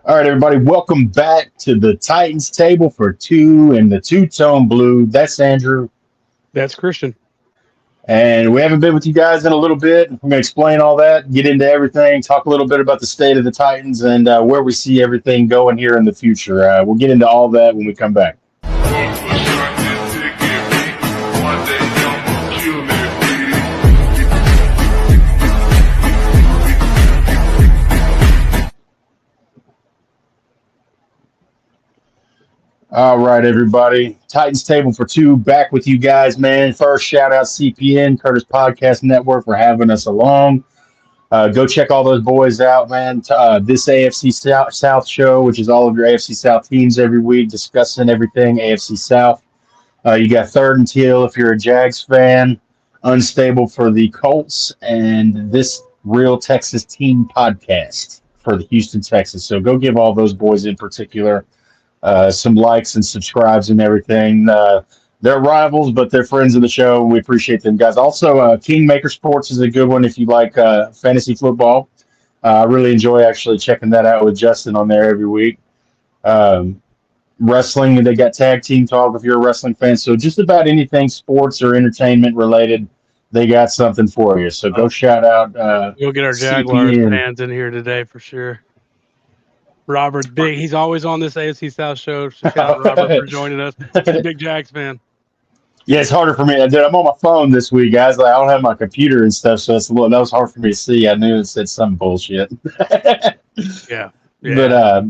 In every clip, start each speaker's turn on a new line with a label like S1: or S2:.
S1: All right, everybody, welcome back to the Titans table for two and the two-tone blue. That's Andrew,
S2: That's Christian.
S1: and we haven't been with you guys in a little bit. We're going to explain all that, get into everything, talk a little bit about the state of the Titans and where we see everything going here in the future. We'll get into all that when we come back. All right, everybody. Titans Table for Two back with you guys, man. First, shout out CPN, Curtis Podcast Network, for having us along. Go check all those boys out, man. This AFC South show, which is all of your AFC South teams every week, discussing everything AFC South. You got Third and Teal if you're a Jags fan, Unstable for the Colts, and this Real Texas Team podcast for the Houston Texans. So go give all those boys in particular some likes and subscribes and everything. They're rivals, but they're friends of the show. We appreciate them, guys. Also, Kingmaker Sports is a good one if you like fantasy football. I really enjoy actually checking that out with Justin on there every week. Wrestling, they got Tag Team Talk if you're a wrestling fan. So just about anything sports or entertainment related, they got something for you. So go shout out
S2: We'll get our Jaguars fans in here today for sure. Robert's big. He's always on this AFC South show. So shout out Robert for joining us. He's a big Jags fan.
S1: Yeah, it's harder for me. Dude, I'm on my phone this week, guys. Like, I don't have my computer and stuff, so that was hard for me to see. I knew it said some bullshit.
S2: Yeah.
S1: But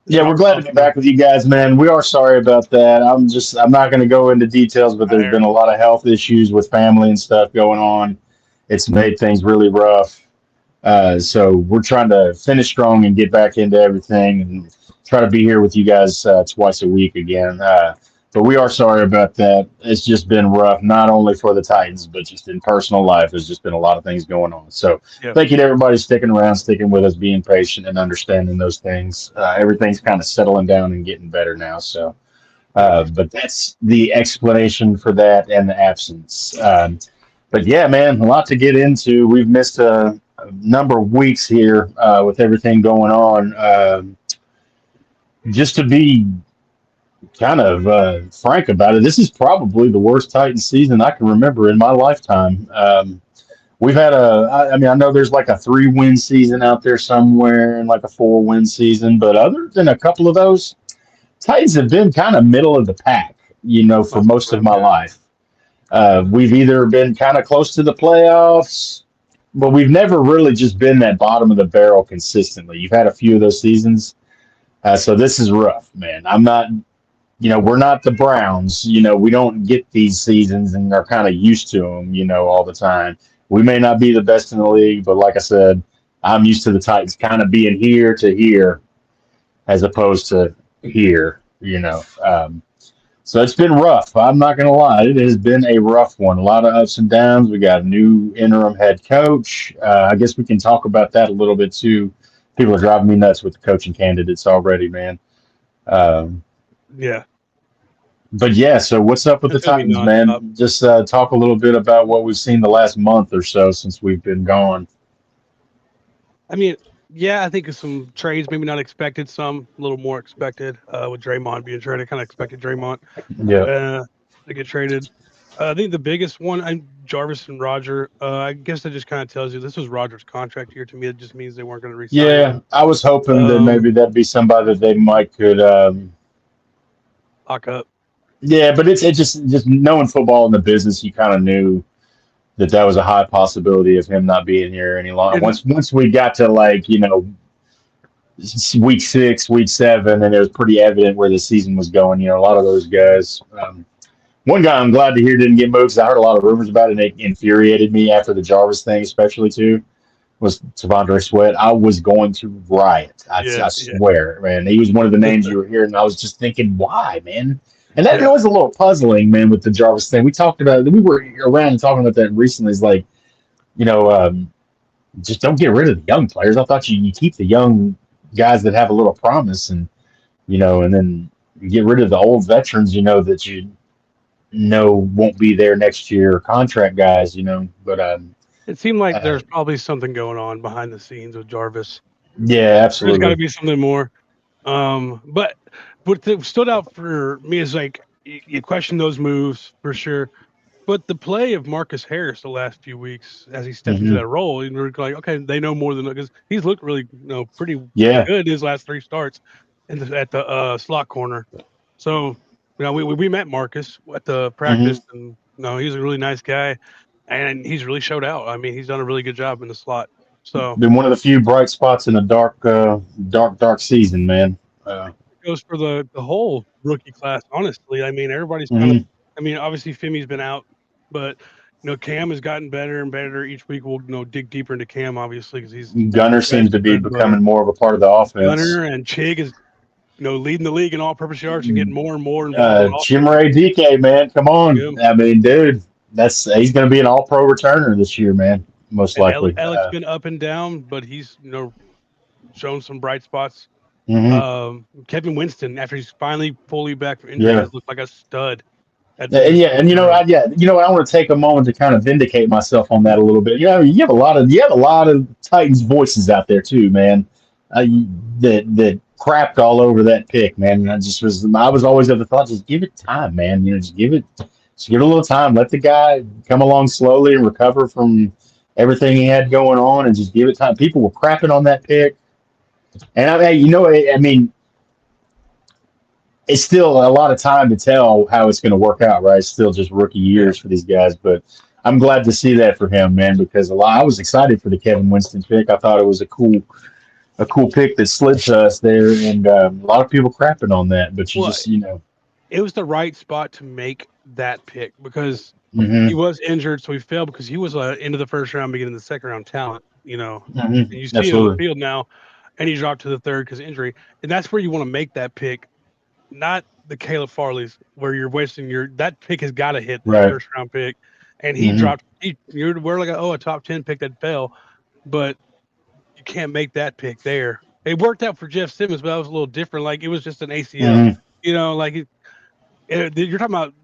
S1: yeah, we're glad to be back with you guys, man. We are sorry about that. I'm not going to go into details, but there's been a lot of health issues with family and stuff going on. It's made things really rough. So we're trying to finish strong and get back into everything and try to be here with you guys twice a week again. But we are sorry about that. It's just been rough, not only for the Titans, but just in personal life. There's just been a lot of things going on. So thank you to everybody sticking around, sticking with us, being patient and understanding those things. Everything's kind of settling down and getting better now. So, but that's the explanation for that and the absence. But yeah, man, a lot to get into. We've missed a number of weeks here with everything going on. Just to be kind of frank about it, this is probably the worst Titans season I can remember in my lifetime. We've had I know there's like a 3-win season out there somewhere and like a 4-win season, but other than a couple of those, Titans have been kind of middle of the pack, for most of my life. We've either been kind of close to the playoffs, but we've never really just been that bottom of the barrel consistently. You've had a few of those seasons. So this is rough, man. I'm not, we're not the Browns. We don't get these seasons and are kind of used to them, all the time. We may not be the best in the league, but like I said, I'm used to the Titans kind of being here to here as opposed to here, So it's been rough. I'm not going to lie. It has been a rough one. A lot of ups and downs. We got a new interim head coach. I guess we can talk about that a little bit too. People are driving me nuts with the coaching candidates already, man.
S2: Yeah.
S1: But yeah, so what's up with the Titans, man? Just talk a little bit about what we've seen the last month or so since we've been gone.
S2: I mean, yeah, I think some trades maybe not expected, some a little more expected. With Draymond being traded, kind of expected Draymond.
S1: Yeah.
S2: To get traded. I think the biggest one, Jarvis and Roger. I guess that just kind of tells you this was Roger's contract year. To me, it just means they weren't going to resign.
S1: Yeah, I was hoping that maybe that'd be somebody that they could
S2: lock up.
S1: Yeah, but it's just knowing football in the business, you kind of knew that was a high possibility of him not being here any longer. Once we got to week 6, week 7, and it was pretty evident where the season was going. A lot of those guys. One guy I'm glad to hear didn't get moved because I heard a lot of rumors about it, and it infuriated me after the Jarvis thing, especially too. Was Tavondre Sweat. I was going to riot. I swear, man. He was one of the names you were hearing. And I was just thinking, why, man? And that was a little puzzling, man, with the Jarvis thing. We talked about it. We were around and talking about that recently. It's like, just don't get rid of the young players. I thought you keep the young guys that have a little promise and then get rid of the old veterans, that you won't be there next year, contract guys, But
S2: it seemed like there's probably something going on behind the scenes with Jarvis.
S1: Yeah, absolutely.
S2: There's got to be something more. But what stood out for me is like you question those moves for sure. But the play of Marcus Harris the last few weeks as he stepped into that role, and we're like, okay, they know more than because he's looked really, pretty good in his last 3 starts at the slot corner. So, we met Marcus at the practice, and he's a really nice guy, and he's really showed out. I mean, he's done a really good job in the slot. So,
S1: been one of the few bright spots in a dark season, man.
S2: It goes for the whole rookie class. Honestly, I mean, everybody's kind of. I mean, obviously, Femi's been out, but Cam has gotten better and better each week. We'll dig deeper into Cam, obviously, because
S1: Gunner seems to be becoming more of a part of the offense.
S2: Gunner and Chig is leading the league in all-purpose yards and getting more and more involved.
S1: Chimere DK, man, come on! I mean, dude, he's going to be an All-Pro returner this year, man. Most likely.
S2: Alec's been up and down, but he's shown some bright spots. Kevin Winston, after he's finally fully back from injury, has looked like a stud.
S1: I want to take a moment to kind of vindicate myself on that a little bit. You have a lot of Titans voices out there too, man. That crapped all over that pick, man. I was always of the thought, just give it time, man. Just give it a little time. Let the guy come along slowly and recover from everything he had going on, and just give it time. People were crapping on that pick, and I mean, it's still a lot of time to tell how it's going to work out, right? It's still just rookie years for these guys, but I'm glad to see that for him, man, because I was excited for the Kevin Winston pick. I thought it was a cool pick that slid to us there, and a lot of people crapping on that, but
S2: it was the right spot to make that pick because he was injured, so he failed because he was into the first round, beginning of the second round talent, and you see him on the field now, and he dropped to the third because of injury, and that's where you want to make that pick. Not the Caleb Farley's where you're wasting that pick has got to hit the first round pick, and he dropped. We're like a top 10 pick that fell, but you can't make that pick there. It worked out for Jeff Simmons, but that was a little different. Like it was just an ACL, you're talking about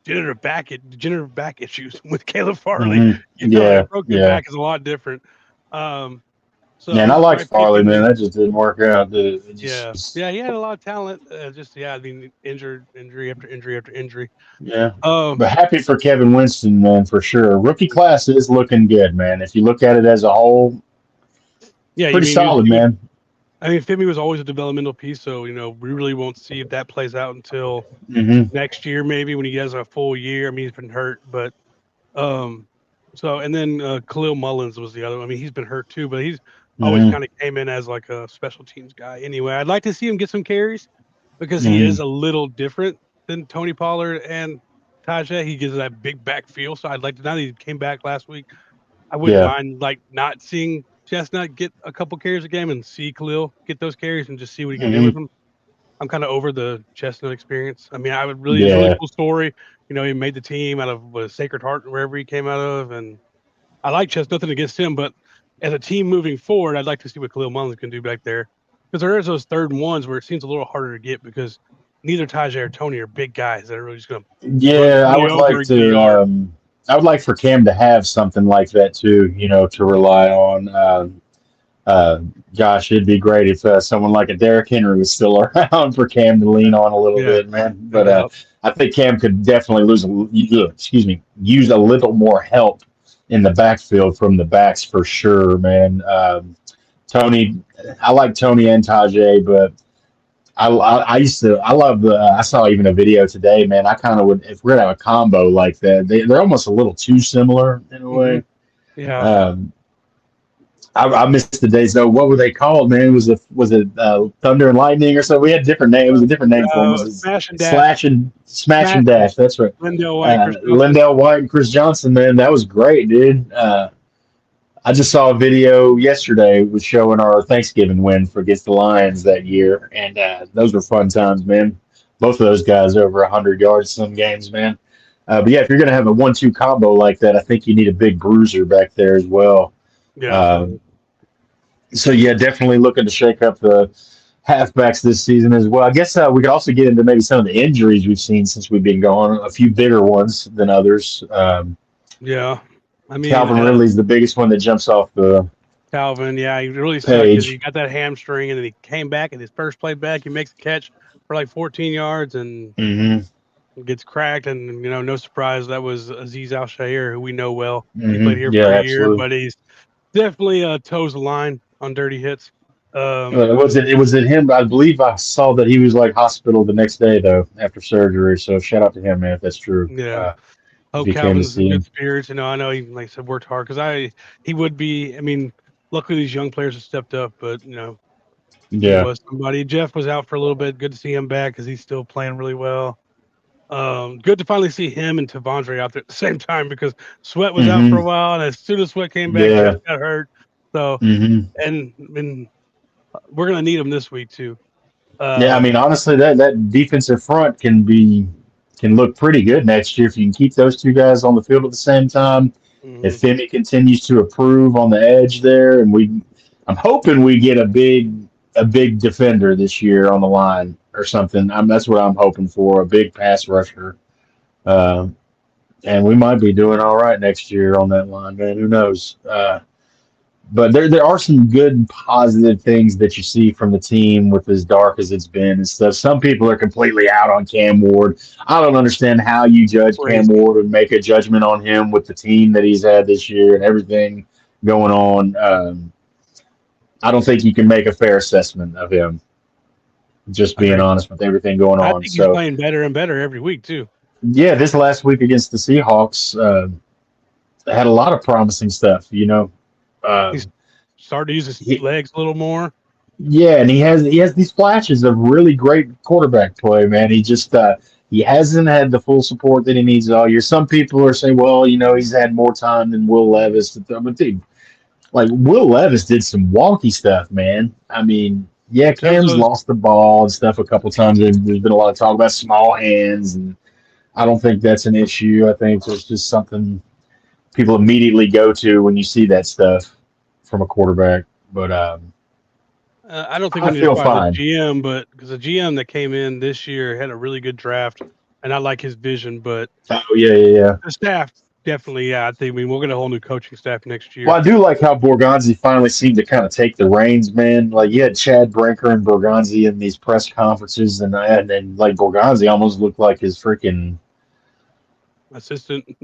S2: degenerative back issues with Caleb Farley. Broken back is a lot different.
S1: And I like Farley, man. That just didn't work out.
S2: He had a lot of talent. I mean, injury after injury after injury.
S1: Yeah. But happy for Kevin Winston, man, for sure. Rookie class is looking good, man. If you look at it as a whole, pretty solid, man.
S2: I mean, Femi was always a developmental piece, so we really won't see if that plays out until next year, maybe when he has a full year. I mean, he's been hurt, but and then Khalil Mullins was the other one. I mean, he's been hurt too, but he's always kind of came in as like a special teams guy. Anyway, I'd like to see him get some carries because he is a little different than Tony Pollard and Tajay. He gives that big back feel. So I'd like to, now that he came back last week, I wouldn't mind like not seeing Chestnut get a couple carries a game and see Khalil get those carries and just see what he can do with them. I'm kind of over the Chestnut experience. I mean, I would really, it's a really cool story. He made the team out of Sacred Heart, wherever he came out of. And I like Chestnut, nothing against him, but as a team moving forward, I'd like to see what Khalil Mullins can do back there. Because there is those 3rd and 1s where it seems a little harder to get because neither Tajay or Tony are big guys that are really just going to.
S1: Yeah, I would like for Cam to have something like that too, to rely on. Gosh, it'd be great if someone like a Derrick Henry was still around for Cam to lean on a little bit, man. But I think Cam could definitely use a little more help in the backfield from the backs for sure, man. Tony, I like Tony and Tajay, but I saw even a video today, man. I kind of would, if we're gonna have a combo like that, they're almost a little too similar in a way.
S2: Yeah.
S1: I missed the days though. What were they called, man? Was it Thunder and Lightning or something? We had different names. It was a different name for them.
S2: Smash and Dash.
S1: Smash and Dash. That's right.
S2: Lindell
S1: White and Chris Johnson, man. That was great, dude. I just saw a video yesterday was showing our Thanksgiving win against the Lions that year, and those were fun times, man. Both of those guys over 100 yards some games, man. But yeah, if you're gonna have a 1-2 combo like that, I think you need a big bruiser back there as well.
S2: Yeah.
S1: So yeah, definitely looking to shake up the halfbacks this season as well. I guess we could also get into maybe some of the injuries we've seen since we've been gone. A few bigger ones than others.
S2: Yeah, I mean
S1: Calvin Ridley's the biggest one that jumps off the
S2: Calvin, yeah, he really sucked because
S1: Page.
S2: he got that hamstring, and then he came back, and his first play back, he makes a catch for like 14 yards and gets cracked. And no surprise, that was Azeez Al-Shaair, who we know well. He played here for a year, but he's definitely toes the line on dirty hits.
S1: It was him. I believe I saw that he was like hospital the next day though after surgery. So shout out to him, man, if that's true.
S2: Yeah.
S1: If
S2: Hope
S1: you came to
S2: Calvin's in
S1: see him.
S2: good spirits. I know he, like I said, worked hard because he would be. I mean, luckily these young players have stepped up, but he was somebody. Jeff was out for a little bit. Good to see him back because he's still playing really well. Good to finally see him and Tavondre out there at the same time because Sweat was out for a while, and as soon as Sweat came back, Jeff got hurt. So, and we're gonna need him this week too.
S1: I mean, honestly, that defensive front can look pretty good next year if you can keep those two guys on the field at the same time. If Femi continues to improve on the edge there, and I'm hoping we get a big defender this year on the line or something. That's what I'm hoping for, a big pass rusher. And we might be doing all right next year on that line, man. Who knows? But there are some good and positive things that you see from the team with as dark as it's been and stuff. Some people are completely out on Cam Ward. I don't understand how you judge Cam Ward and make a judgment on him with the team that he's had this year and everything going on. I don't think you can make a fair assessment of him. Just being honest with everything going on.
S2: I think he's playing better and better every week too.
S1: Yeah, this last week against the Seahawks had a lot of promising stuff.
S2: He's started to use his legs a little more.
S1: Yeah, and he has these flashes of really great quarterback play, man. He just he hasn't had the full support that he needs all year. Some people are saying, well, he's had more time than Will Levis. But dude, like Will Levis did some wonky stuff, man. I mean, yeah, Cam's lost the ball and stuff a couple times. There's been a lot of talk about small hands, and I don't think that's an issue. I think it's just something people immediately go to when you see that stuff from a quarterback. But
S2: I don't think we need to fire the GM, but because the GM that came in this year had a really good draft, and I like his vision. But
S1: the
S2: staff definitely, I think we'll get a whole new coaching staff next year.
S1: Well, I do like how Borgonzi finally seemed to kind of take the reins, man. Like you had Chad Brinker and Borgonzi in these press conferences, and like Borgonzi almost looked like his freaking
S2: assistant.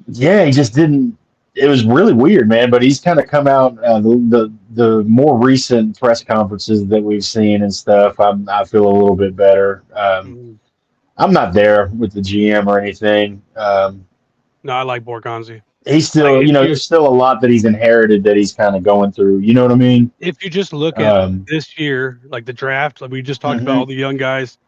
S1: Yeah, he just didn't. It was really weird, man. But he's kind of come out the more recent press conferences that we've seen and stuff. I feel a little bit better. I'm not there with the GM or anything.
S2: No, I like Borgonzi.
S1: He's still, there's still a lot that he's inherited that he's kind of going through. You know what I mean?
S2: If you just look at this year, like the draft, like we just talked about all the young guys,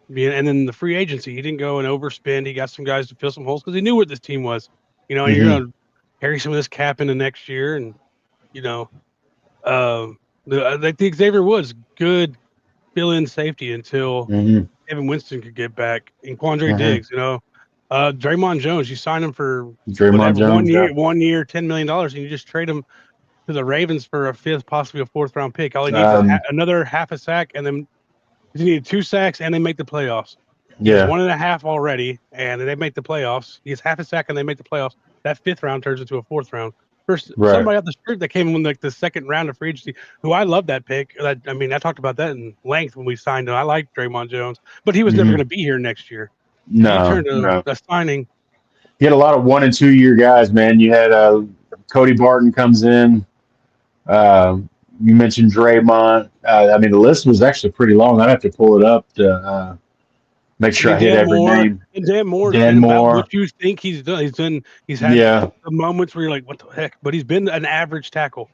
S2: and then the free agency, he didn't go and overspend. He got some guys to fill some holes because he knew what this team was. And you're going to carry some of this cap into next year. And, I think Xavier Woods, good fill-in safety until Evan Winston could get back. And Quandre Diggs, Draymond Jones, you sign him for 1 year, $10 million, and you just trade him to the Ravens for a fifth, possibly a fourth-round pick. All he needs is another half a sack, and then he needed 2 sacks, and they make the playoffs.
S1: Yeah,
S2: 1.5 already, and they make the playoffs. He has half a sack, and they make the playoffs. That fifth round turns into a fourth round. Somebody off the street that came in like the second round of free agency, who I love that pick. I talked about that in length when we signed him. I like Draymond Jones, but he was never going to be here next year.
S1: No,
S2: he turned a signing.
S1: You had a lot of 1 and 2 year guys, man. You had Cody Barton comes in. You mentioned Draymond. The list was actually pretty long. I'd have to pull it up to make sure I hit every name.
S2: And Dan Moore. What you think he's done? He's had the moments where you're like, what the heck? But he's been an average tackle.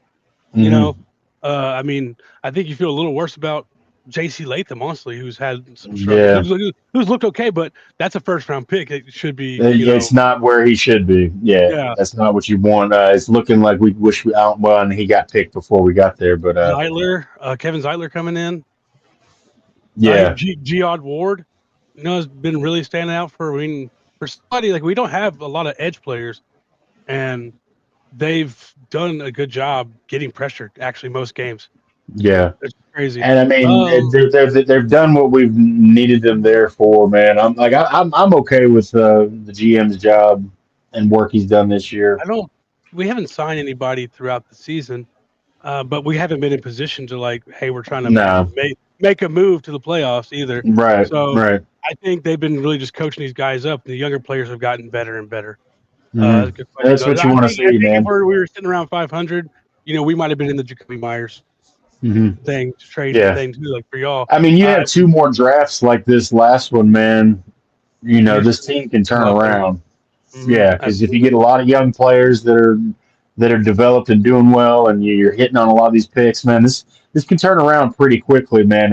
S2: I think you feel a little worse about J.C. Latham, honestly, who's had some struggles. Who's looked okay, but that's a first-round pick. It should be.
S1: It's not where he should be. Yeah, that's not what you want. It's looking like we wish and he got picked before we got there. But
S2: Kevin Zeitler coming in.
S1: Yeah,
S2: Geod Ward, has been really standing out for somebody like we don't have a lot of edge players, and they've done a good job getting pressure. Actually, most games.
S1: Yeah,
S2: it's crazy.
S1: And they've done what we've needed them there for, man. I'm okay with the GM's job and work he's done this year.
S2: We haven't signed anybody throughout the season. but we haven't been in position to like, hey, we're trying to
S1: No.
S2: make a move to the playoffs either.
S1: Right.
S2: So
S1: Right.
S2: I think they've been really just coaching these guys up. The younger players have gotten better and better. That's a good question.
S1: That's what you
S2: I
S1: want to
S2: think
S1: see,
S2: if
S1: man.
S2: we were sitting around 500, we might have been in the Jacoby Myers thing, trade
S1: Yeah.
S2: thing too, like for y'all.
S1: I mean, you have 2 more drafts like this last one, man. This team can turn around. Yeah, because if you get a lot of young players that are developed and doing well, and you're hitting on a lot of these picks, man, this can turn around pretty quickly, man.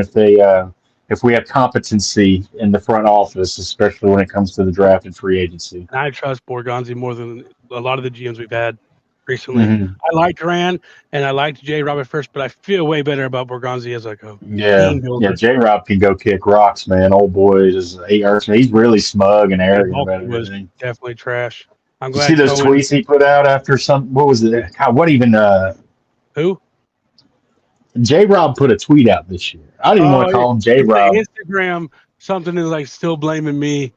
S1: If we have competency in the front office, especially when it comes to the draft and free agency.
S2: I trust Borgonzi more than a lot of the GMs we've had recently. I liked Rand and I liked J. Rob at first, but I feel way better about Borgonzi as like a team builder.
S1: Yeah. J. Rob can go kick rocks, man. Old boy he's really smug and arrogant about everything.
S2: Definitely trash. I'm
S1: Did you
S2: glad.
S1: see those tweets he put out after what was it? What even?
S2: Who?
S1: J. Rob put a tweet out this year. I don't even want to call him J. Rob.
S2: Instagram, something is like still blaming me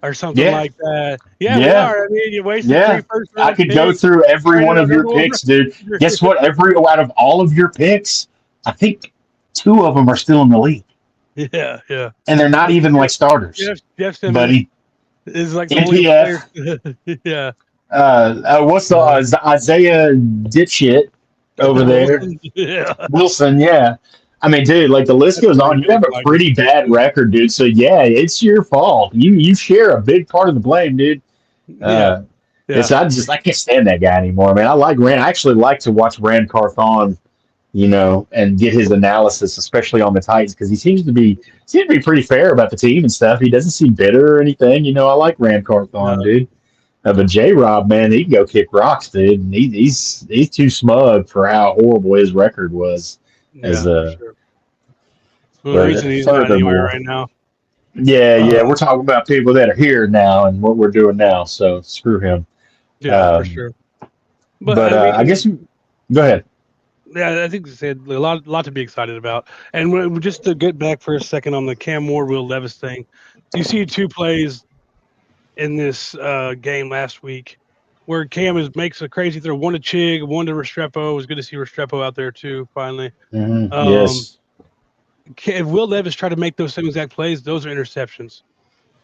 S2: or something like that. Yeah, we
S1: Yeah.
S2: are. I mean, you wasted 3 first round
S1: I could
S2: picks.
S1: go through every one of your picks, dude. Guess what? Out of all of your picks, I think 2 of them are still in the league.
S2: Yeah, yeah.
S1: And they're not even like starters.
S2: Jeff Simmons
S1: buddy.
S2: Is like the
S1: NPF.
S2: only player. Yeah.
S1: What's the Isaiah dipshit over there? Wilson, yeah. I mean, dude, like the list goes on. You have a pretty bad record, dude. So yeah, it's your fault. You share a big part of the blame, dude. I can't stand that guy anymore, man. I like Rand. I actually like to watch Rand Carthon, and get his analysis, especially on the Titans, because he seems to be pretty fair about the team and stuff. He doesn't seem bitter or anything. I like Rand Carthon, dude. But J. Rob, man, he can go kick rocks, dude. And he's too smug for how horrible his record was.
S2: The reason he's not anywhere right now.
S1: Yeah, we're talking about people that are here now and what we're doing now. So screw him.
S2: Yeah, for sure.
S1: But I guess go ahead.
S2: Yeah, I think it's a lot to be excited about. And just to get back for a second on the Cam Moore, Will Levis thing, you see 2 plays in this game last week where Cam makes a crazy throw, one to Chig, one to Restrepo. It was good to see Restrepo out there too, finally.
S1: Yes.
S2: If Will Levis tried to make those same exact plays, those are interceptions.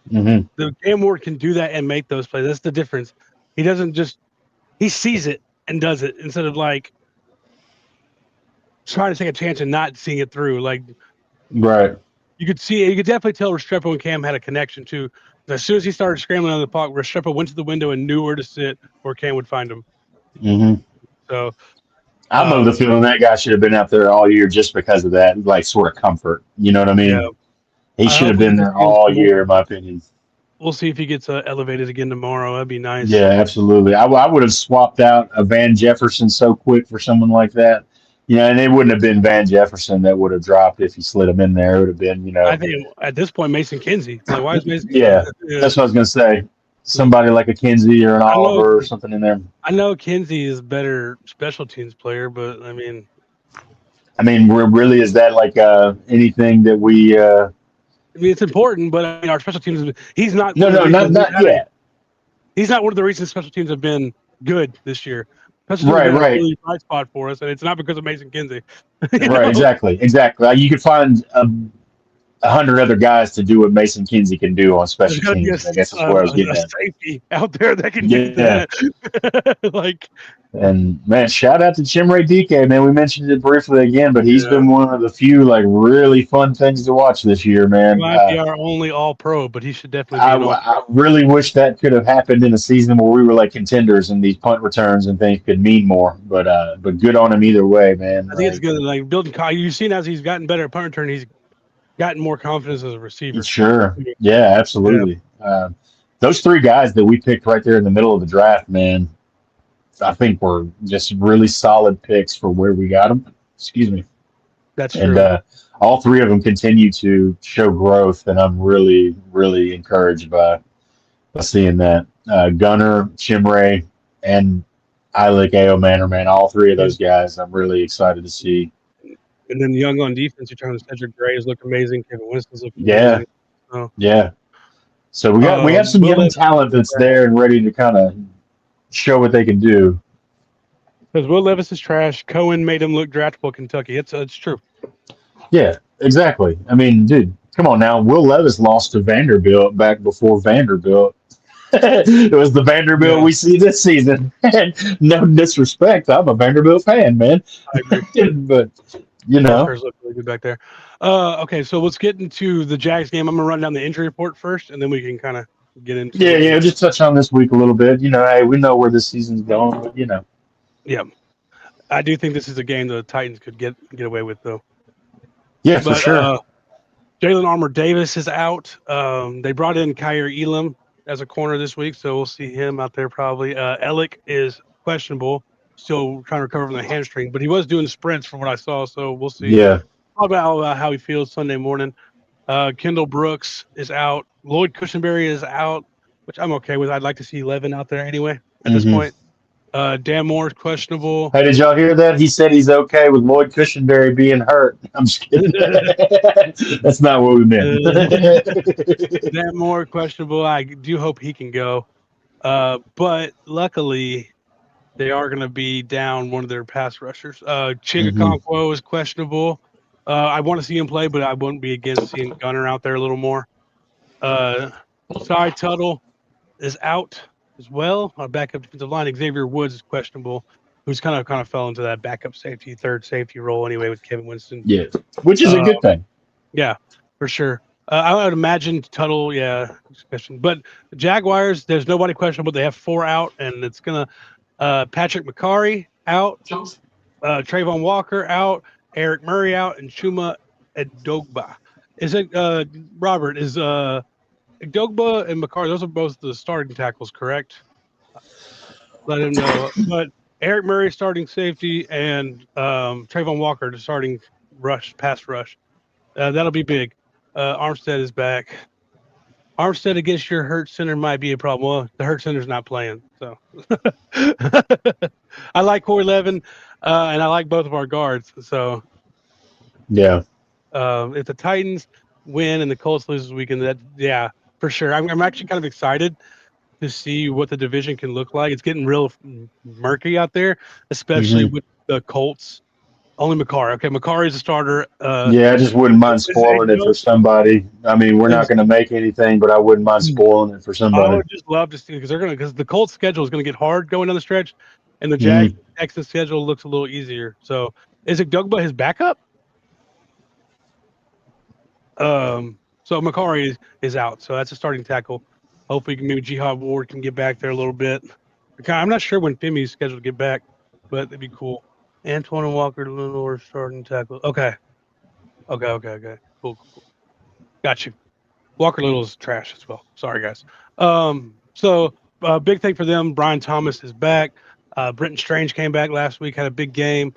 S2: The Cam Moore can do that and make those plays. That's the difference. He doesn't he sees it and does it instead of like trying to take a chance and not seeing it through. Like,
S1: right.
S2: You could definitely tell Restrepo and Cam had a connection too. As soon as he started scrambling on the pocket, Restrepo went to the window and knew where to sit where Cam would find him. So
S1: I'm of the feeling that guy should have been out there all year just because of that, like sort of comfort. You know what I mean?
S2: Yeah.
S1: He should have been there all year, in my opinion.
S2: We'll see if he gets elevated again tomorrow. That'd be nice.
S1: Yeah, absolutely. I would have swapped out a Van Jefferson so quick for someone like that. And it wouldn't have been Van Jefferson that would have dropped if you slid him in there. It would have been,
S2: I think at this point, Mason Kinsey. Like, why is Mason?
S1: That's what I was going to say. Somebody like a Kinsey or an Oliver or something in there.
S2: I know Kinsey is better special teams player, but I mean,
S1: really, is that like anything that we?
S2: I mean, it's important, but our special teams. He's not.
S1: Not yet.
S2: He's not one of the reasons special teams have been good this year.
S1: Right.
S2: A really bright spot for us, and it's not because of Mason Kinsey.
S1: Right. Exactly. You could find 100 other guys to do what Mason Kinsey can do on special teams. I guess that's where I was getting at.
S2: Safety out there that can do that.
S1: And man, shout out to Chimere DK, man. We mentioned it briefly again, but he's been one of the few really fun things to watch this year, man.
S2: He might be our only All-Pro, but he should definitely be
S1: I really wish that could have happened in a season where we were like contenders and these punt returns and things could mean more. But good on him either way, man.
S2: I think it's good. Like building, you've seen as he's gotten better at punt return, he's gotten more confidence as a receiver.
S1: Sure. Yeah, absolutely. Yeah. Those 3 guys that we picked right there in the middle of the draft, man, I think were just really solid picks for where we got them. Excuse me.
S2: That's true.
S1: And all 3 of them continue to show growth, and I'm really, really encouraged by seeing that. Gunner, Chimere, and Eilick Aomanor, man, all 3 of those guys I'm really excited to see.
S2: And then young on defense, you're trying to Cedric Gray has looked amazing. Kevin Winston's looking amazing.
S1: Yeah. So we have some young talent that's there and ready to kind of show what they can do.
S2: Because Will Levis is trash. Cohen made him look draftable at Kentucky. It's true.
S1: Yeah, exactly. I mean, dude, come on now. Will Levis lost to Vanderbilt back before Vanderbilt. It was the Vanderbilt we see this season. No disrespect. I'm a Vanderbilt fan, man.
S2: I agree.
S1: But, you know.
S2: Parker's look really good back there. Okay, so let's get into the Jags game. I'm going to run down the injury report first, and then we can kind of get into
S1: Yeah, just touch on this week a little bit. You know, hey, we know where this season's going, but, you know.
S2: Yeah. I do think this is a game the Titans could get away with, though.
S1: Yeah, for sure.
S2: Jalen Armour-Davis is out. They brought in Kyer Elam as a corner this week, so we'll see him out there probably. Ellick is questionable, still trying to recover from the hamstring, but he was doing sprints from what I saw, so we'll see.
S1: Yeah.
S2: About how he feels Sunday morning. Kendall Brooks is out. Lloyd Cushenberry is out, which I'm okay with. I'd like to see Levin out there anyway at this point. Dan Moore is questionable.
S1: Hey, did y'all hear that? He said he's okay with Lloyd Cushenberry being hurt. I'm just kidding. That's not what we meant.
S2: Dan Moore questionable. I do hope he can go. But luckily, they are going to be down one of their pass rushers. Chigakonkwo is questionable. I want to see him play, but I wouldn't be against seeing Gunner out there a little more. Cy Tuttle is out as well. Our backup defensive line, Xavier Woods, is questionable, who's kind of fell into that backup safety, third safety role anyway with Kevin Winston.
S1: Yeah, which is a good thing.
S2: Yeah, for sure. I would imagine Tuttle, but Jaguars, there's nobody questionable. They have 4 out, and it's going to Patrick McCarry out, Trayvon Walker out, Eric Murray out, and Chuma Edogba. Is it Robert? Is Edogba and McCarry? Those are both the starting tackles, correct? Let him know. But Eric Murray starting safety and Trayvon Walker the starting pass rush. That'll be big. Armstead is back. Armstead against your hurt center might be a problem. Well, the hurt center's not playing, so I like Corey Levin, and I like both of our guards. So,
S1: yeah,
S2: if the Titans win and the Colts lose this weekend, for sure. I'm actually kind of excited to see what the division can look like. It's getting real murky out there, especially with the Colts. Only McCarry. Okay, McCarry's a starter.
S1: I just wouldn't mind spoiling it for somebody. I mean, we're not going to make anything, but I wouldn't mind spoiling it for somebody.
S2: I would just love to see because the Colts schedule is going to get hard going down the stretch, and the Jags Texans schedule looks a little easier. So, is it Dugba his backup? So McCarry is out. So that's a starting tackle. Hopefully, maybe Jihad Ward can get back there a little bit. I'm not sure when Femi's scheduled to get back, but it'd be cool. Antoine and Walker Lenore starting tackle. Okay. Cool. Got you. Walker Little's trash as well. Sorry, guys. So big thing for them. Brian Thomas is back. Brenton Strange came back last week, had a big game.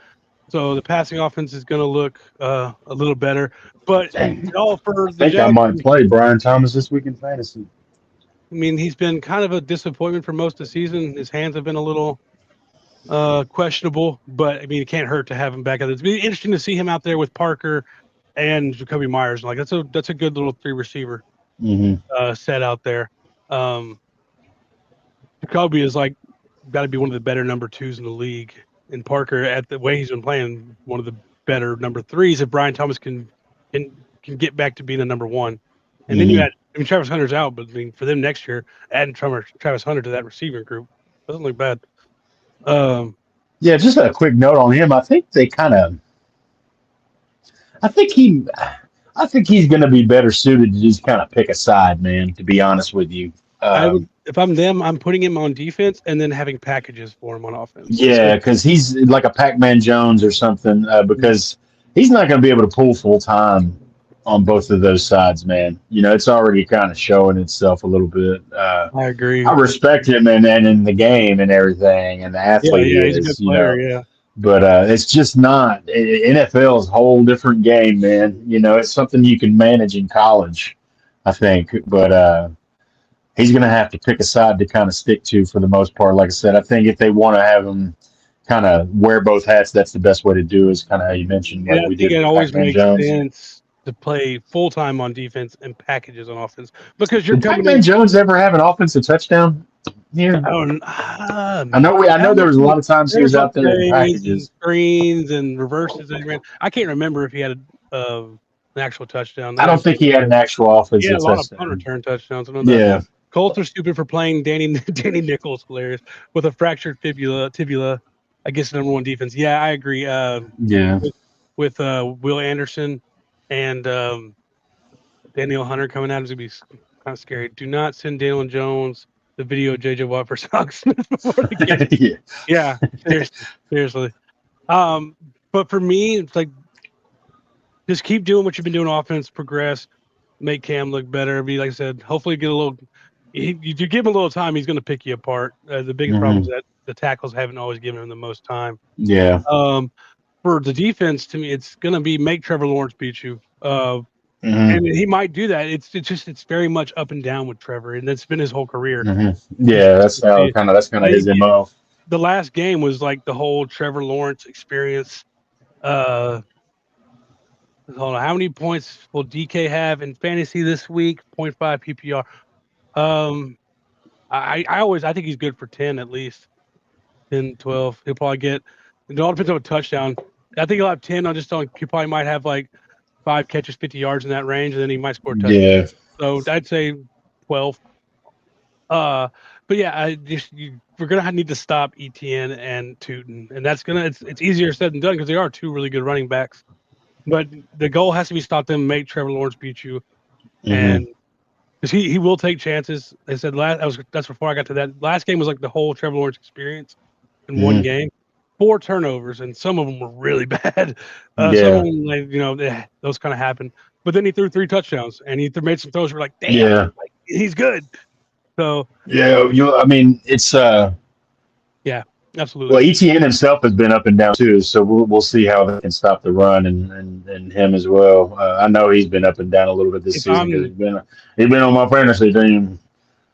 S2: So the passing offense is going to look a little better. But all for the Jags,
S1: I might play Brian Thomas this week in fantasy.
S2: I mean, he's been kind of a disappointment for most of the season. His hands have been a little questionable, but I mean, it can't hurt to have him back. It's be interesting to see him out there with Parker and Jacoby Myers. Like that's a good little 3 receiver set out there. Jacoby is like got to be one of the better number 2s in the league, and Parker at the way he's been playing, one of the better number 3s. If Brian Thomas can get back to being a number 1, and then you had Travis Hunter's out, but I mean for them next year, adding Travis Hunter to that receiving group doesn't look bad.
S1: Just a quick note on him. I think he's going to be better suited to just kind of pick a side, man, to be honest with you.
S2: If I'm them, I'm putting him on defense and then having packages for him on offense.
S1: Yeah, because he's like a Pac-Man Jones or something, because he's not going to be able to pull full time on both of those sides, man. You know, it's already kind of showing itself a little bit. I
S2: agree.
S1: I respect him and in the game and everything, and the athlete
S2: he's a good player,
S1: But it's just not. NFL is a whole different game, man. You know, it's something you can manage in college, I think. But he's going to have to pick a side to kind of stick to for the most part. Like I said, I think if they want to have him kind of wear both hats, that's the best way to do it, is kind of how you mentioned.
S2: Like we did. It always makes sense to play full time on defense and packages on offense, because you're
S1: Did Pac-Man Jones ever have an offensive touchdown? Yeah.
S2: I
S1: I know there was a lot of times he was out there in packages.
S2: And screens and reverses that he ran. I can't remember if he had an actual touchdown.
S1: I don't think he had an actual offensive
S2: He had a lot
S1: touchdown.
S2: of punt return touchdowns.
S1: Yeah.
S2: Colts are stupid for playing Danny Nichols, hilarious, with a fractured tibula. I guess number one defense. Yeah, I agree. With Will Anderson and Daniel Hunter coming out is gonna be kind of scary. Do not send Daniel Jones the video of JJ Watt versus Alex Smith before the game. Yeah, seriously. But for me, it's like just keep doing what you've been doing. Offense, progress, make Cam look better. Be like I said, hopefully get a little. You give him a little time, he's going to pick you apart. The biggest problem is that the tackles haven't always given him the most time.
S1: Yeah.
S2: For the defense, to me, it's going to be make Trevor Lawrence beat you. And he might do that. It's very much up and down with Trevor, and that's been his whole career.
S1: Yeah, that's kind of his MO.
S2: The last game was like the whole Trevor Lawrence experience. Hold on, how many points will DK have in fantasy this week? 0.5 PPR. I think he's good for 10 at least. 10, 12. He'll probably get. It all depends on a touchdown. I think he'll have 10. He probably might have like 5 catches, 50 yards in that range, and then he might score a touchdown.
S1: Yeah.
S2: So I'd say 12. But yeah, we're gonna need to stop ETN and Tootin, and that's it's easier said than done because they are two really good running backs. But the goal has to be stop them, make Trevor Lawrence beat you, and because he will take chances. They said that's before I got to that. Last game was like the whole Trevor Lawrence experience in one game. 4 turnovers, and some of them were really bad. Some of them, those kind of happened. But then he threw 3 touchdowns, and he made some throws. We're like, damn, he's good. So
S1: it's
S2: absolutely.
S1: Well, ETN himself has been up and down too, so we'll see how they can stop the run and him as well. I know he's been up and down a little bit this season because he's been on my fantasy team.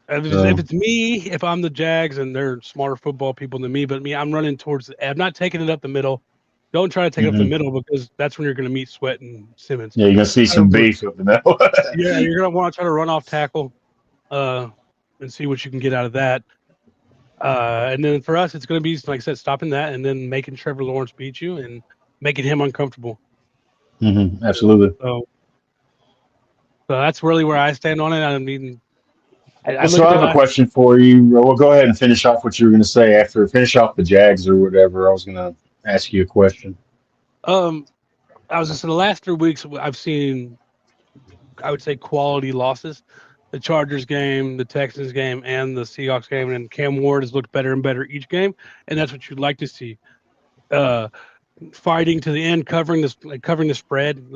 S2: If it's me, if I'm the Jags and they're smarter football people than me, but I'm running towards. I'm not taking it up the middle. Don't try to take it up the middle because that's when you're going to meet Sweat and Simmons.
S1: Yeah, you're going to see some beef up the middle.
S2: Yeah, you're going to want to try to run off tackle, and see what you can get out of that. And then for us, it's going to be, like I said, stopping that and then making Trevor Lawrence beat you and making him uncomfortable.
S1: Absolutely.
S2: So that's really where I stand on it. I mean,
S1: I have a question for you. Well, go ahead and finish off what you were going to say after finish off the Jags or whatever. I was going to ask you a question.
S2: I was just in the last 3 weeks, I've seen, I would say, quality losses. The Chargers game, the Texans game, and the Seahawks game, and Cam Ward has looked better and better each game, and that's what you'd like to see. Fighting to the end, covering the spread,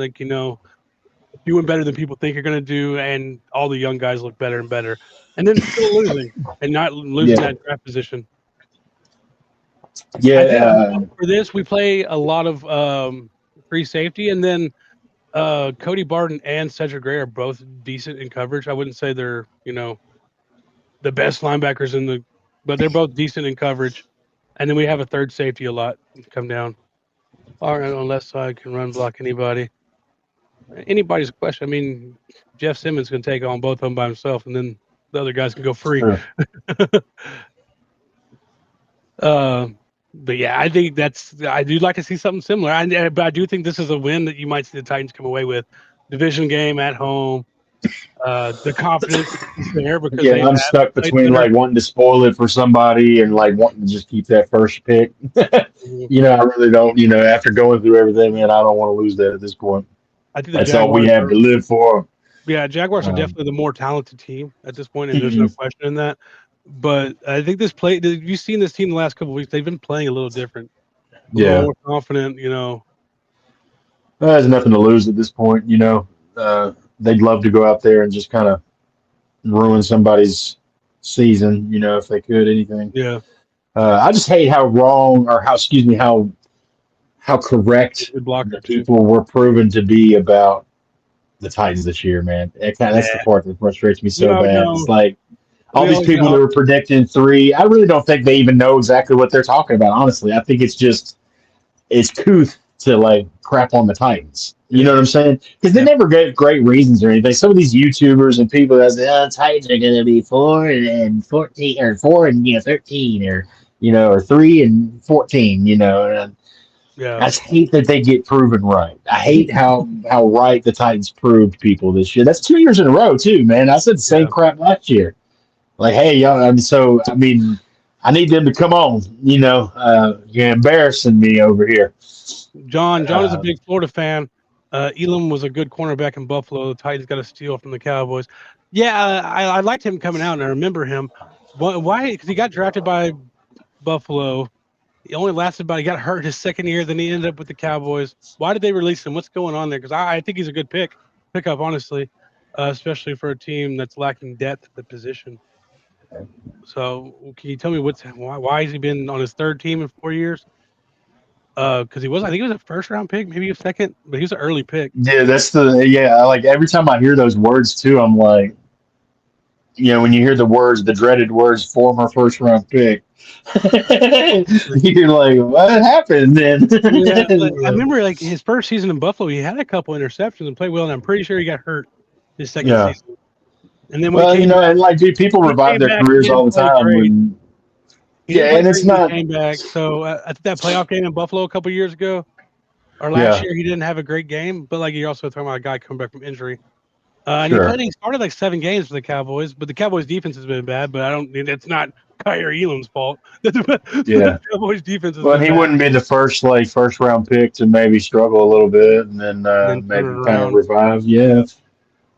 S2: doing better than people think you're going to do, and all the young guys look better and better, and then still losing and not losing that draft position.
S1: Yeah.
S2: For this, we play a lot of free safety, and then Cody Barton and Cedric Gray are both decent in coverage. I wouldn't say they're the best linebackers but they're both decent in coverage. And then we have a third safety a lot come down. All right, on the left side can run block anybody. Anybody's question. I mean, Jeff Simmons can take on both of them by himself, and then the other guys can go free.
S1: Sure.
S2: But yeah, I think I do like to see something similar. But I do think this is a win that you might see the Titans come away with. Division game at home. The confidence is there because
S1: I'm stuck between wanting to spoil it for somebody and wanting to just keep that first pick. I really don't. After going through everything, man, I don't want to lose that at this point.
S2: I think
S1: that's all we have to live for.
S2: Yeah, Jaguars are definitely the more talented team at this point, and there's no question in that. But I think you've seen this team the last couple of weeks. They've been playing a little different. A little more confident,
S1: There's nothing to lose at this point, They'd love to go out there and just kind of ruin somebody's season, if they could, anything.
S2: Yeah.
S1: I just hate how wrong or how correct the people were proven to be about the Titans this year, man. That's the part that frustrates me so bad. It's like all these people that were predicting 3, I really don't think they even know exactly what they're talking about, honestly. I think it's couth to like crap on the Titans. You know what I'm saying? Because they never get great reasons or anything. Some of these YouTubers and people that say, "Oh, Titans are going to be 4-14 or 4-13 or 3-14." I just hate that they get proven right. I hate how right the Titans proved people this year. That's 2 years in a row too, man. I said the same crap last year. Like, hey, y'all. I need them to come on. You're embarrassing me over here.
S2: John is a big Florida fan. Elam was a good cornerback in Buffalo. The Titans got a steal from the Cowboys. Yeah, I liked him coming out, and I remember him. Why? Because he got drafted by Buffalo. He only lasted he got hurt his second year, then he ended up with the Cowboys. Why did they release him? What's going on there? Because I think he's a good pickup, honestly, especially for a team that's lacking depth at the position. So can you tell me why has he been on his third team in 4 years? Because I think he was a first round pick, maybe a second, but he was an early pick.
S1: Yeah, like every time I hear those words too, I'm like, when you hear the dreaded words, former first round pick, you're like, what happened then?
S2: Yeah, I remember like his first season in Buffalo, he had a couple interceptions and played well, and I'm pretty sure he got hurt his second season. And then
S1: dude, people revive their careers all the time. And it's not.
S2: He came back. So I think that playoff game in Buffalo a couple years ago, or last year, he didn't have a great game. But like you're also talking about a guy coming back from injury. And he started like 7 games for the Cowboys, but the Cowboys defense has been bad. But it's not Kyer Elam's fault. The Cowboys defense is.
S1: Well, he wouldn't be the first round pick to maybe struggle a little bit and then maybe kind of revive. Yeah.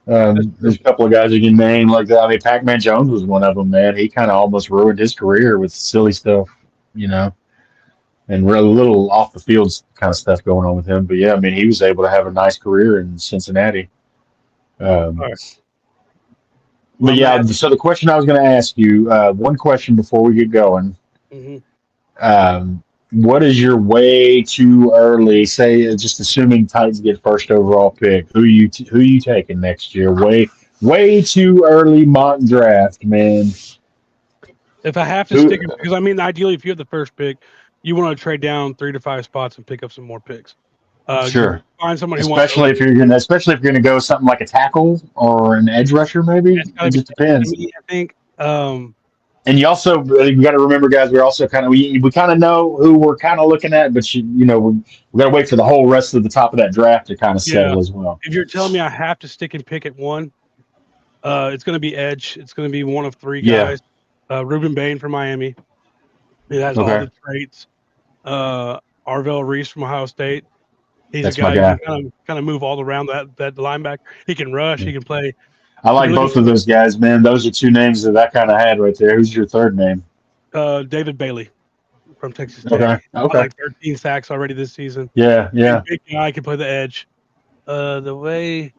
S1: There's a couple of guys you can name like that. I mean, Pac-Man Jones was one of them, man. He kind of almost ruined his career with silly stuff, and really little off the field kind of stuff going on with him. But yeah, I mean, he was able to have a nice career in Cincinnati. But yeah, so the question I was going to ask you, one question before we get going. Mm-hmm. What is your way too early? Say, just assuming Titans get first overall pick, who you taking next year? Way too early mock draft, man.
S2: If I have to stick, because I mean, ideally, if you have the first pick, you want to trade down 3 to 5 spots and pick up some more picks.
S1: Sure.
S2: Find somebody
S1: especially if you're gonna go something like a tackle or an edge rusher, maybe. It just depends.
S2: I think.
S1: And you got to remember, guys. We're also we kind of know who we're kind of looking at, but we got to wait for the whole rest of the top of that draft to kind of settle as well.
S2: If you're telling me I have to stick and pick at 1, it's going to be edge. It's going to be one of 3 guys. Ruben Bain from Miami. He has all the traits. Arvell Reese from Ohio State. He's a guy who can kind of move all around that linebacker. He can rush. He can play.
S1: I like both of those guys, man. Those are 2 names that I kind of had right there. Who's your third name?
S2: David Bailey from Texas Tech.
S1: Okay.
S2: Like 13 sacks already this season.
S1: Yeah.
S2: Big guy can play the edge. Only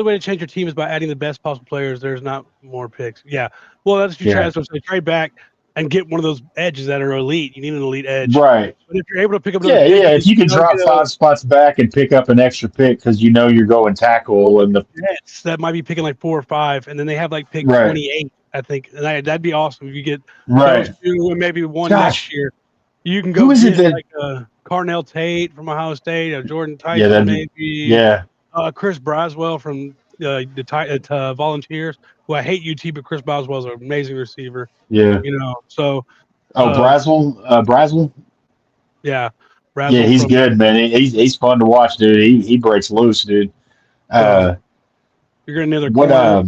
S2: way to change your team is by adding the best possible players. There's not more picks. Yeah. Well, that's what you try to say. Trade back and get one of those edges that are elite. You need an elite edge.
S1: Right.
S2: But if you're able to pick up
S1: if you can drop 5 spots back and pick up an extra pick because you're going tackle and the
S2: Jets that might be picking like 4 or 5, and then they have like pick 28, I think. And that'd be awesome if you get those 2 and maybe 1 next year. You can go like Carnell Tate from Ohio State, Jordan Tyson maybe. Chris Braswell from the Volunteers, who I hate UT, but Chris Boswell's an amazing receiver.
S1: Yeah.
S2: So.
S1: Braswell?
S2: Yeah.
S1: Braswell he's good, man. He's fun to watch, dude. He breaks loose, dude.
S2: You're going to another corner.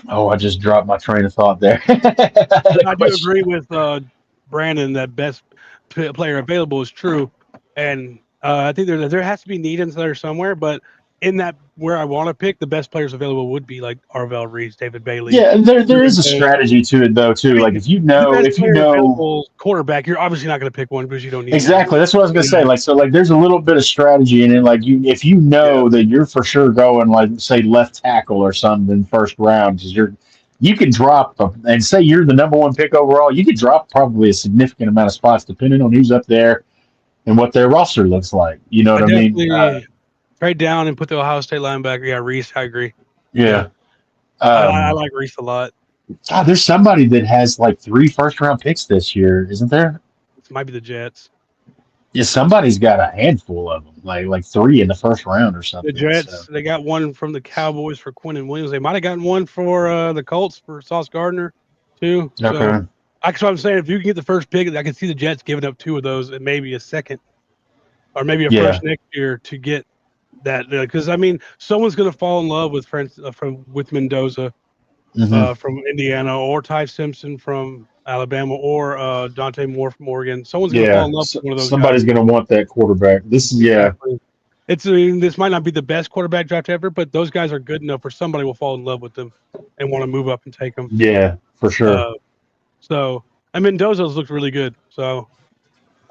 S1: I just dropped my train of thought there.
S2: I do agree with Brandon that best player available is true. And I think there has to be need in there somewhere, but in that where I want to pick, the best players available would be like Arvell Reese, David Bailey.
S1: Yeah, and there is a strategy to it though too. I mean, like if you know
S2: quarterback, you're obviously not going to pick one because you don't need
S1: exactly. One. That's what I was going to say. Like there's a little bit of strategy in it. Like if you know that you're for sure going like say left tackle or something first round, because you can drop and say you're the number 1 pick overall. You could drop probably a significant amount of spots depending on who's up there and what their roster looks like. You know what I mean?
S2: Trade down and put the Ohio State linebacker. Yeah, Reese, I agree.
S1: Yeah.
S2: I like Reese a lot.
S1: God, there's somebody that has like 3 first-round picks this year, isn't there?
S2: It might be the Jets.
S1: Yeah, somebody's got a handful of them, like 3 in the first round or
S2: The
S1: something.
S2: Jets,
S1: So
S2: they got one from the Cowboys for Quentin Williams. They might have gotten one for the Colts for Sauce Gardner too. So
S1: okay,
S2: that's what I'm saying. If you can get the first pick, I can see the Jets giving up 2 of those and maybe a second or maybe a
S1: yeah,
S2: first next year to get that. Because I mean, someone's going to fall in love with with Mendoza
S1: hmm
S2: from Indiana, or Ty Simpson from Alabama, or Dante Moore from Oregon. Someone's going to fall
S1: yeah.
S2: in love with one of those guys.
S1: Somebody's gonna want that quarterback. This is yeah,
S2: Exactly. I mean, this might not be the best quarterback draft ever, but those guys are good enough where somebody will fall in love with them and want to move up and take them.
S1: yeah, for sure.
S2: Uh, so, and Mendoza's looked really good. So,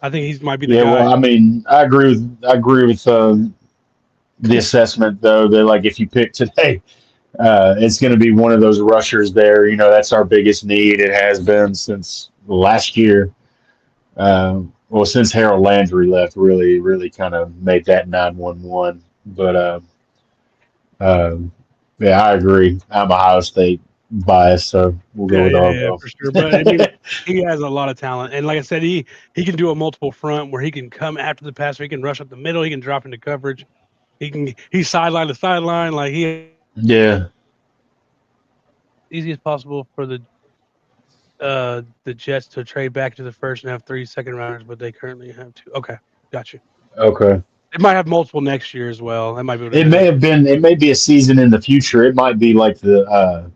S2: I think he might be the
S1: Yeah,
S2: guy.
S1: well, I mean, I agree with the assessment though that like if you pick today, it's going to be one of those rushers there. You know, that's our biggest need. It has been since last year. Well, since Harold Landry left, really, really kind of made that 911. But yeah, I agree. I'm Ohio State biased, so we'll go with
S2: Yeah,
S1: Argo.
S2: for sure. But I mean, he has a lot of talent, and like I said, he can do a multiple front where he can come after the passer, he can rush up the middle, he can drop into coverage, he's sideline to sideline, like he
S1: Yeah.
S2: easy as possible for the Jets to trade back to the first and have 3 second rounders, but they currently have 2. Okay, got you.
S1: Okay.
S2: They might have multiple next year as well. That might be what it
S1: It may
S2: is.
S1: have been. It may be a season in the future. It might be like the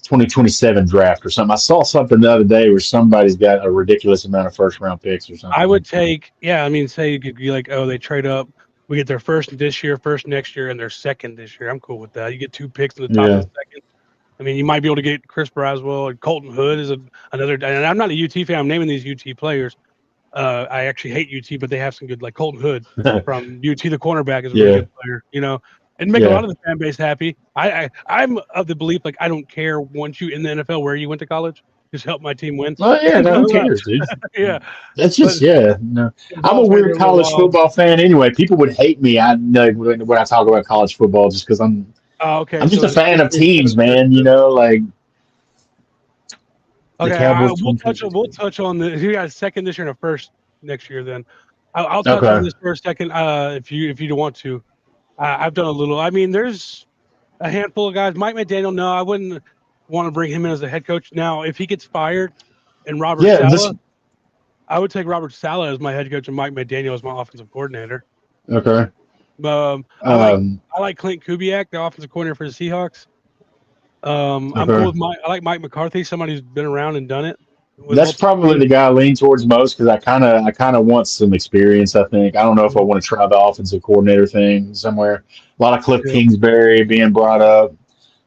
S1: 2027 draft or something. I saw something the other day where somebody's got a ridiculous amount of first round picks or
S2: I
S1: something.
S2: would take, yeah. I mean, say you could be like, oh, they trade up. We get their first this year, first next year, and their second this year. I'm cool with that. You get 2 picks in the top of
S1: Yeah.
S2: the second. I mean, you might be able to get Chris Braswell and Colton Hood is another. And I'm not a UT fan. I'm naming these UT players. I actually hate UT, but they have some good, like Colton Hood from UT. The cornerback is a really
S1: Yeah.
S2: good player, and make a
S1: Yeah.
S2: lot of the fan base happy. I'm of the belief like I don't care once you in the NFL where you went to college, just help my team win.
S1: Well, yeah. No, who cares, dude?
S2: Yeah,
S1: That's
S2: but
S1: just yeah. No, I'm a
S2: football's maybe
S1: weird
S2: a little
S1: college
S2: wild.
S1: football fan anyway. People would hate me. I know when I talk about college football, just because
S2: Oh, okay,
S1: I'm just
S2: so
S1: a fan of
S2: it's
S1: teams, man. You know, like the
S2: okay.
S1: Cowboys
S2: We'll
S1: 2022.
S2: touch on the. You got a second this year and a first next year. Then I'll touch on
S1: Okay.
S2: this for a second. If you want to, I've done a little. I mean, there's a handful of guys. Mike McDaniel, no, I wouldn't want to bring him in as a head coach. Now, if he gets fired and Robert
S1: Yeah. This.
S2: Saleh, I would take Robert Saleh as my head coach and Mike McDaniel as my offensive coordinator.
S1: Okay.
S2: Um, I like
S1: Um.
S2: I like Clint Kubiak, the offensive coordinator for the Seahawks. I'm cool
S1: Okay.
S2: with I like Mike McCarthy, somebody who's been around and done it with
S1: That's
S2: multiple
S1: probably
S2: teams.
S1: the guy I lean towards most because I kind of want some experience. I think I don't know if I want to try the offensive coordinator thing somewhere. A lot of Cliff
S2: Yeah.
S1: Kingsbury being brought up.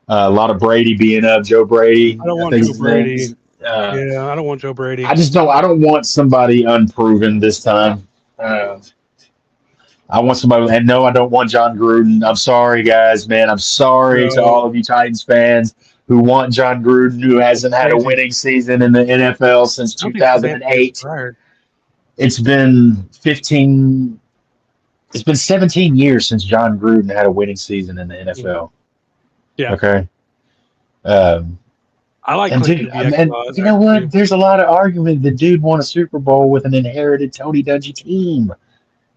S1: A lot of Brady being up. Joe Brady,
S2: I don't
S1: I
S2: want
S1: think
S2: Joe
S1: his name
S2: Brady.
S1: is.
S2: Yeah, I don't want Joe Brady.
S1: I just don't. I don't want somebody unproven this time. Uh, I want somebody, and no, I don't want John Gruden. I'm sorry, guys, man. I'm sorry to
S2: No,
S1: all of you Titans fans who want John Gruden, who
S2: it's
S1: hasn't had a
S2: crazy.
S1: winning season in the NFL since
S2: I don't think Stefanski is
S1: 2008.
S2: fired.
S1: It's been 15. It's been 17 years since John Gruden had a winning season in the
S2: Mhm.
S1: NFL.
S2: Yeah,
S1: Okay. Um,
S2: I like
S1: and
S2: Clint
S1: dude,
S2: Kubiak a
S1: and
S2: lot,
S1: you know what?
S2: actually.
S1: There's a lot of argument. The dude won a Super Bowl with an inherited Tony Dungy team.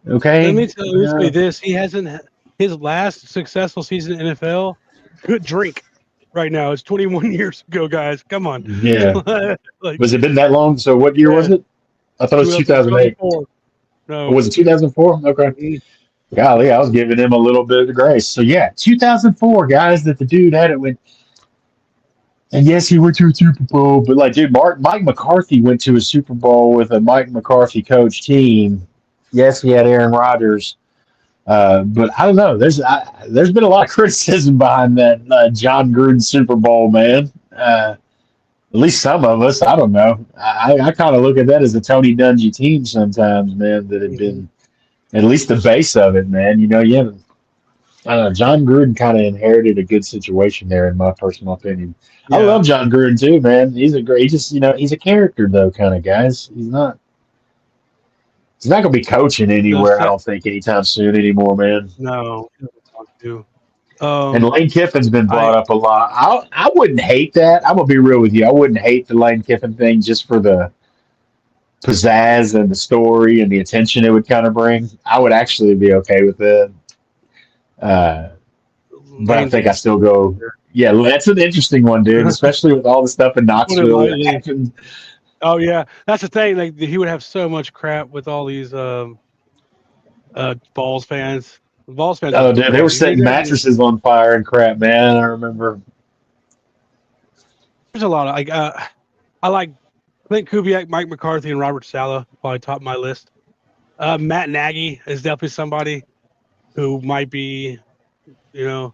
S2: Let
S1: Okay.
S2: me tell, let me say this: he hasn't his last successful season in the NFL. Good drink right now. It's 21 years ago, guys. Come on,
S1: Yeah.
S2: like
S1: Was it been that long? So what year was
S2: yeah,
S1: it? I thought it was 2008.
S2: 2004.
S1: Or
S2: No,
S1: was it 2004? Okay.
S2: Mhm.
S1: Golly, I was giving him a little bit of grace. So yeah, 2004, guys, that the dude had it with. And yes, he went to a Super Bowl, but like, dude, Mike McCarthy went to a Super Bowl with a Mike McCarthy coach team. Yes, he had Aaron Rodgers, but I don't know. There's been a lot of criticism behind that John Gruden Super Bowl, man. At least some of us. I don't know. I kind of look at that as a Tony Dungy team sometimes, man. That had
S2: Mhm.
S1: been at least the base of it, man. You know, yeah. I don't know. John Gruden kind of inherited a good situation there, in my personal opinion. I
S2: Yeah,
S1: love John Gruden too, man. He's a great. He just, he's a character though, kind of guys. He's not. He's not going to be coaching
S2: the
S1: anywhere. I
S2: set.
S1: don't think anytime soon anymore, man.
S2: No, he doesn't talk to.
S1: And Lane Kiffin's been
S2: I
S1: brought up a lot. I wouldn't hate that. I'm gonna be real with you. I wouldn't hate the Lane Kiffin thing just for the pizzazz and the story and the attention it would kind of bring, I would actually be okay with it. But I think I still go. Yeah, that's an interesting one, dude. Especially with all the stuff in Knoxville that happened.
S2: Oh yeah, that's the thing. Like he would have so much crap with all these Vols fans. Vols fans.
S1: Oh, dude, they were setting mattresses on fire and crap, man. I remember.
S2: There's a lot of I like Clint Kubiak, Mike McCarthy, and Robert Saleh. Probably top of my list. Matt Nagy is definitely somebody who might be, you know,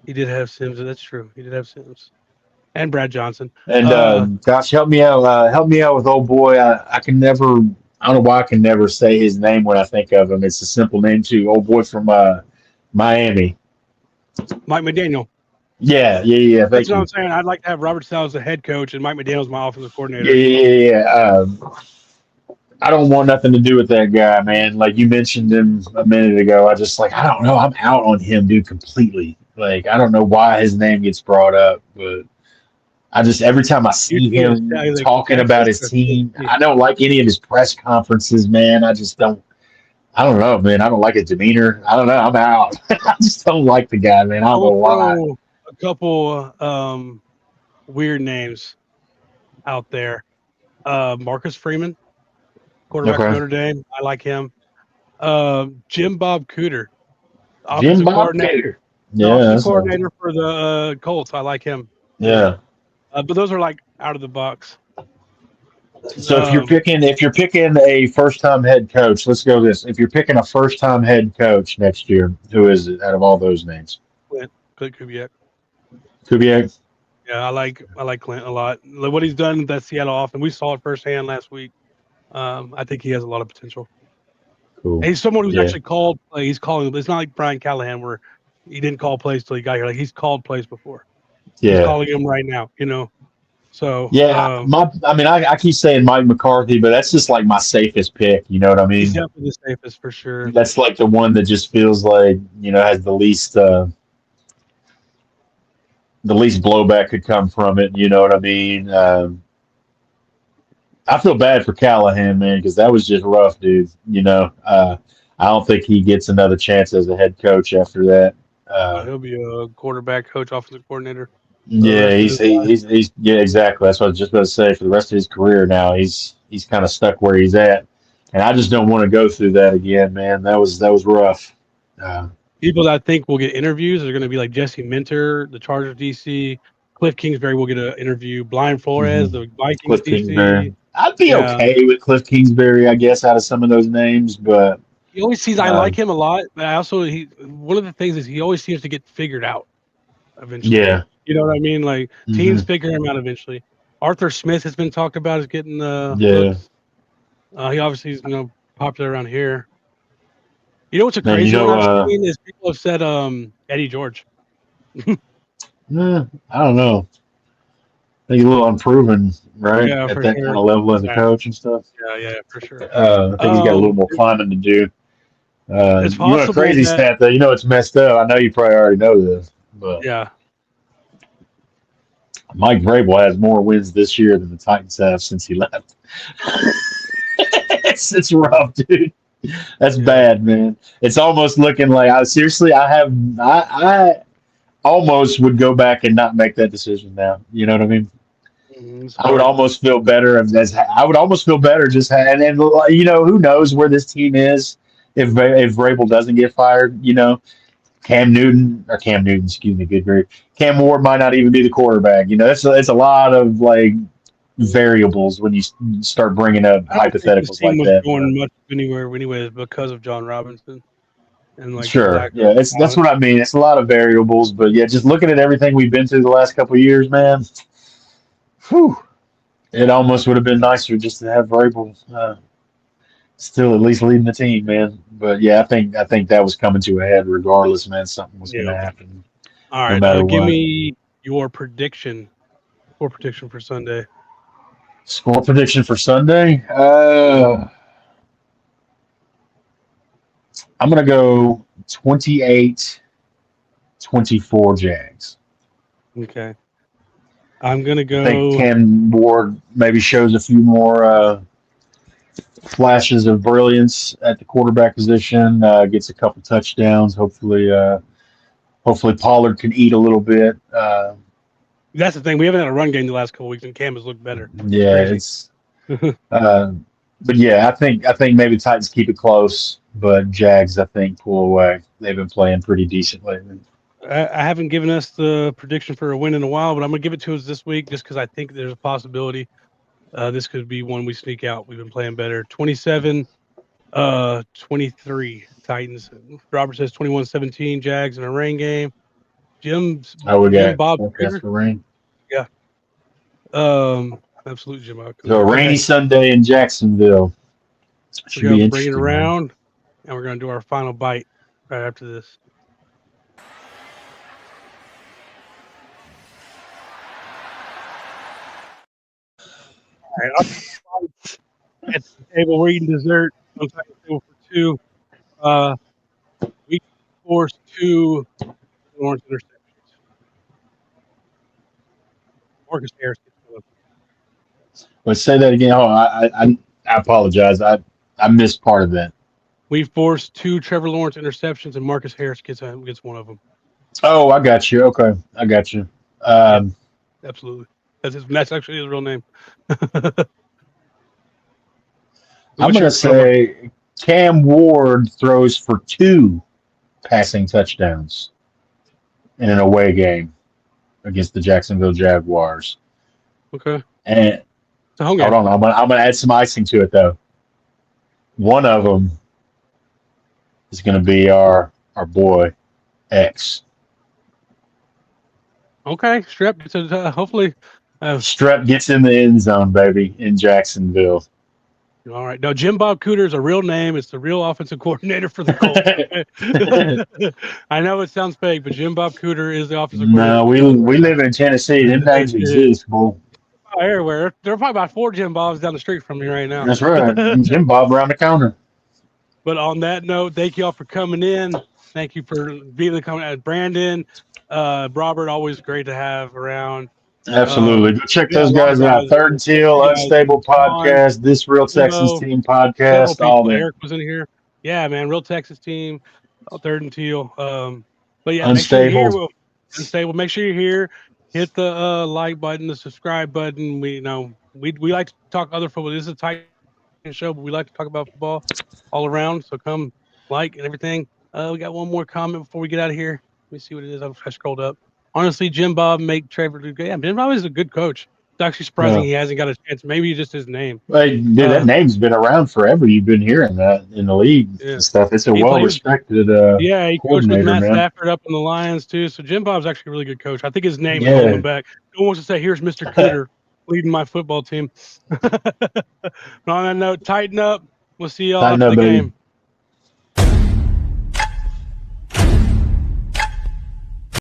S2: he did have Sims. That's true. He did have Sims. And Brad Johnson.
S1: And gosh, help me out. Help me out with old boy. I can never. I don't know why I can never say his name when I think of him. It's a simple name too. Old boy from Miami.
S2: Mike McDaniel.
S1: Yeah.
S2: That's what I'm saying. I'd like to have Robert Saleh as the head coach and Mike McDaniel's my offensive coordinator.
S1: Yeah. I don't want nothing to do with that guy, man. Like you mentioned him a minute ago. I don't know. I'm out on him, dude, completely. Like I don't know why his name gets brought up, but I just every time I see him talking about his team, I don't like any of his press conferences, man. I just don't. I don't know, man. I don't like his demeanor. I don't know. I'm out. I just don't like the guy, man. I don't know why.
S2: A couple weird names out there. Marcus Freeman, quarterback of Notre Dame. I like him. Jim Bob Cooter, offensive coordinator.
S1: Yeah,
S2: offensive coordinator for the Colts. I like him.
S1: Yeah.
S2: But those are like out of the box.
S1: So if you're picking a first-time head coach, let's go this. If you're picking a first-time head coach next year, who is it out of all those names?
S2: Clint Kubiak.
S1: Kubiak.
S2: Yeah, I like Clint a lot. Like what he's done with that Seattle offense, we saw it firsthand last week. I think he has a lot of potential.
S1: Cool.
S2: And he's someone who's actually called plays. He's calling. It's not like Brian Callahan where he didn't call plays till he got here. Like he's called plays before. Yeah. He's calling them right now. So
S1: yeah, I keep saying Mike McCarthy, but that's just like my safest pick. You know what I mean?
S2: He's definitely the safest for sure.
S1: That's like the one that just feels like has the least blowback could come from it. You know what I mean? I feel bad for Callahan, man, because that was just rough, dude. I don't think he gets another chance as a head coach after that.
S2: He'll be a quarterback coach, offensive coordinator.
S1: Yeah, he's exactly. That's what I was just about to say. For the rest of his career now, he's kind of stuck where he's at, and I just don't want to go through that again, man. That was rough.
S2: People that I think will get interviews are going to be like Jesse Minter, the Chargers DC. Cliff Kingsbury will get an interview. Brian Flores, the Vikings
S1: Cliff
S2: DC.
S1: Kingsbury. I'd be okay with Cliff Kingsbury, I guess, out of some of those names, but
S2: he always seems. I like him a lot, but I also one of the things is he always seems to get figured out eventually. Yeah. You know what I mean? Like teams figure him out eventually. Arthur Smith has been talked about as getting looks. He obviously is popular around here. You know what's a crazy one I've seen is people have said Eddie George.
S1: I don't know. I think he's a little unproven, right?
S2: Yeah,
S1: at that kind of level as a coach and stuff.
S2: Yeah, for sure.
S1: I think he's got a little more climbing to do.
S2: It's possible.
S1: A crazy stat though. It's messed up. I know you probably already know this, but
S2: yeah.
S1: Mike Vrabel has more wins this year than the Titans have since he left. It's rough, dude. That's bad, man. It's almost looking like I almost would go back and not make that decision now. You know what I mean? I would almost feel better just and who knows where this team is if Vrabel doesn't get fired. Cam Newton, excuse me, good grief. Cam Ward might not even be the quarterback. It's a lot of like variables when you start bringing up hypotheticals like that.
S2: Going much anywhere anyways because of John Robinson. And
S1: sure, yeah, that's what I mean. It's a lot of variables, but yeah, just looking at everything we've been through the last couple of years, man. Whew, it almost would have been nicer just to have Vrabel still at least leading the team, man. But yeah, I think that was coming to a head regardless, man. Something was going to happen.
S2: All right, give me your prediction. Score prediction for Sunday.
S1: Score prediction for Sunday. I'm going to go 28-24 Jags.
S2: Okay. I'm going to go.
S1: I think Cam Ward maybe shows a few more flashes of brilliance at the quarterback position. Gets a couple touchdowns. Hopefully Pollard can eat a little bit.
S2: That's the thing. We haven't had a run game the last couple weeks, and Cam has looked better.
S1: Yeah, it's. But yeah, I think maybe Titans keep it close, but Jags I think pull away. They've been playing pretty decent lately.
S2: I haven't given us the prediction for a win in a while, but I'm going to give it to us this week just because I think there's a possibility this could be one we sneak out. We've been playing better. 27-23 Titans. Robert says 21-17 Jags in a rain game.
S1: We got
S2: Bob
S1: forecast for rain.
S2: Yeah. Absolutely, Jim Bob.
S1: So a rainy Sunday in Jacksonville.
S2: We're going to bring it around, and we're going to do our final bite right after this. All right, at the table, we're eating dessert. I'm talking table for two. We forced 2 Lawrence interceptions. Marcus Harris gets one.
S1: Let's say that again. Oh, I apologize. I missed part of that.
S2: We forced 2 Trevor Lawrence interceptions, and Marcus Harris gets one of them.
S1: Oh, I got you. Okay, I got you.
S2: Absolutely. That's actually his real name.
S1: I'm going to say Cam Ward throws for 2 passing touchdowns in an away game against the Jacksonville Jaguars.
S2: Okay.
S1: And hold on, I'm going to add some icing to it though. One of them is going to be our boy X.
S2: Okay, Strep gets hopefully.
S1: Strep gets in the end zone, baby, in Jacksonville.
S2: All right. Now, Jim Bob Cooter is a real name. It's the real offensive coordinator for the Colts. I know it sounds fake, but Jim Bob Cooter is the offensive coordinator.
S1: No, we live in Tennessee. Them names exist, boy.
S2: Everywhere. There are probably about 4 Jim Bobs down the street from me right now.
S1: That's right. Jim Bob around the corner.
S2: But on that note, thank you all for coming in. Thank you for being the comment. Brandon, Robert, always great to have around.
S1: Absolutely. Go check those guys out. Third and Teal, Unstable Podcast, This Real Texas Team Podcast, all that.
S2: Eric was in here. Yeah, man. Real Texas Team, Third and Teal. But yeah,
S1: Unstable.
S2: Unstable. Make sure you're here. Hit the like button, the subscribe button. We like to talk other football. This is a tight show, but we like to talk about football all around. So come like and everything. We got one more comment before we get out of here. Let me see what it is. I scrolled up. Honestly, Jim Bob make Trevor do good. Yeah, Jim Bob is a good coach. It's actually surprising he hasn't got a chance. Maybe just his name.
S1: Hey, dude, that name's been around forever. You've been hearing that in the league and stuff. It's a well-respected
S2: he coached with Matt Stafford up in the Lions, too. So Jim Bob's actually a really good coach. I think his name is holding back. No one wants to say, here's Mr. Cooter leading my football team. But on that note, tighten up. We'll see y'all after the game.